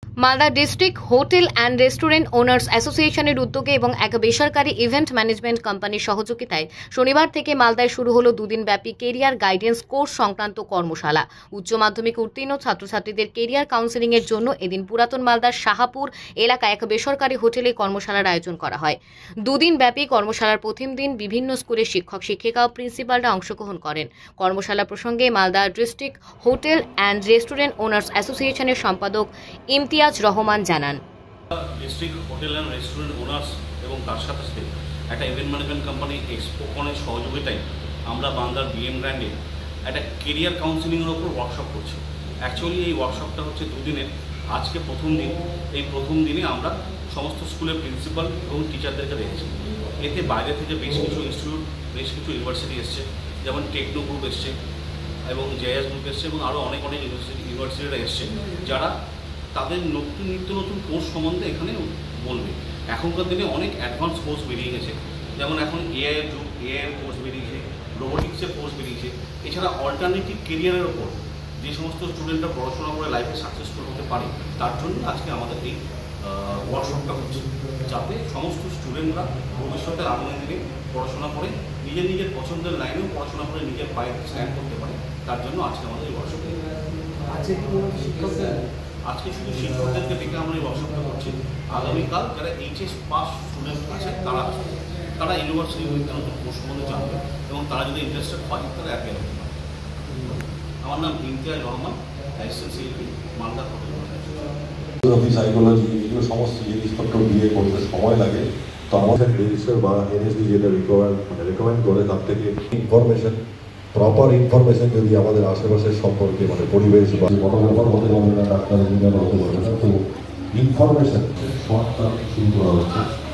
Malda district hotel and restaurant owners অ্যাসোসিয়েশনের উদ্যোগে এবং এক বেসরকারি ইভেন্ট ম্যানেজমেন্ট কোম্পানির সহযোগিতায় শনিবার থেকে মালদায় শুরু হলো দুদিনব্যাপী কেরিয়ার গাইডেন্স কোর্স সংক্রান্ত কর্মশালা। উচ্চ মাধ্যমিক উত্তীর্ণ ছাত্রছাত্রীদের কেরিয়ার কাউন্সেলিংয়ের জন্য এদিন পুরাতন মালদার শাহাপুর এলাকায় এক বেসরকারি হোটেলে কর্মশালার আয়োজন করা হয়। দুদিনব্যাপী কর্মশালার প্রথম দিন বিভিন্ন স্কুলের শিক্ষক শিক্ষিকা ও প্রিন্সিপালরা অংশগ্রহণ করেন। কর্মশালা প্রসঙ্গে Malda district hotel and restaurant owners অ্যাসোসিয়েশনের সম্পাদক ইমতিয়াজ রহমান জানান, district hotel and restaurant owners এবং তার সাথে সাথে একটা ইভেন্ট ম্যানেজমেন্ট কোম্পানি এক্সপোকনের সহযোগিতায় আমরা বাংলার বিএম ব্র্যান্ডে একটা কেরিয়ার কাউন্সিলিংয়ের ওপর ওয়ার্কশপ করছি। অ্যাকচুয়ালি এই ওয়ার্কশপটা হচ্ছে দুদিনের, আজকে প্রথম দিন। এই প্রথম দিনে আমরা সমস্ত স্কুলের প্রিন্সিপাল এবং টিচারদেরকে রেখেছি। এতে বাইরে থেকে বেশ কিছু ইনস্টিটিউট, বেশ কিছু ইউনিভার্সিটি এসছে, যেমন টেকনো গ্রুপ এসছে এবং জেএস গ্রুপ এসছে এবং আরও অনেক ইউনিভার্সিটিরা এসছে, যারা তাদের নিত্য নতুন কোর্স সম্বন্ধে এখানে বলবে। এখনকার দিনে অনেক অ্যাডভান্স কোর্স বেরিয়ে গেছে, যেমন এখন এআইয়ের যুগ, এআইয়ের কোর্স বেরিয়েছে, রোবোটিক্সের কোর্স বেরিয়েছে। এছাড়া অল্টারনেটিভ কেরিয়ারের ওপর যে সমস্ত স্টুডেন্টরা পড়াশোনা করে লাইফে সাকসেসফুল হতে পারে, তার জন্য আজকে আমাদের এই ওয়ার্কশপটা হচ্ছে, যাতে সমস্ত স্টুডেন্টরা ভবিষ্যতে আগামী দিনে পড়াশোনা করে নিজের পছন্দের লাইনেও পড়াশোনা করে নিজের পায়ে স্ট্যান্ড করতে পারে। তার জন্য আজকে আমাদের এই ওয়ার্কশপ। আজকে শুধু শিক্ষকদেরকে ডেকে আমরা এই ওয়ার্কশপটা করছি। আগামীকাল যারা এইচএস পাস স্টুডেন্ট আছে তারা ইউনিভার্সিটি নতুন কোর্স সম্বন্ধে জানবে এবং তারা যদি ইন্টারেস্টেড হয় তারা অ্যাপ্লাই করতে পারে। আমার নাম Imtiaz Rahman, assistant secretary, Malda hotel. Psychology, এগুলো সমস্ত জিনিসপত্র দিয়ে করতে সময় লাগে। তো আমাদের রেজিস্টার বা এনএসডি যেটা রেকমেন্ড করে, তার থেকে ইনফরমেশন, প্রপার ইনফরমেশন যদি আমাদের আশেপাশের সম্পর্কে পরিবেশ বা ফটোগ্রাফার হতে পারবে না, ডাক্তার ইঞ্জিনিয়ার হতে পারবে না, তো ইনফরমেশন শর্টটা শুরু করা হচ্ছে।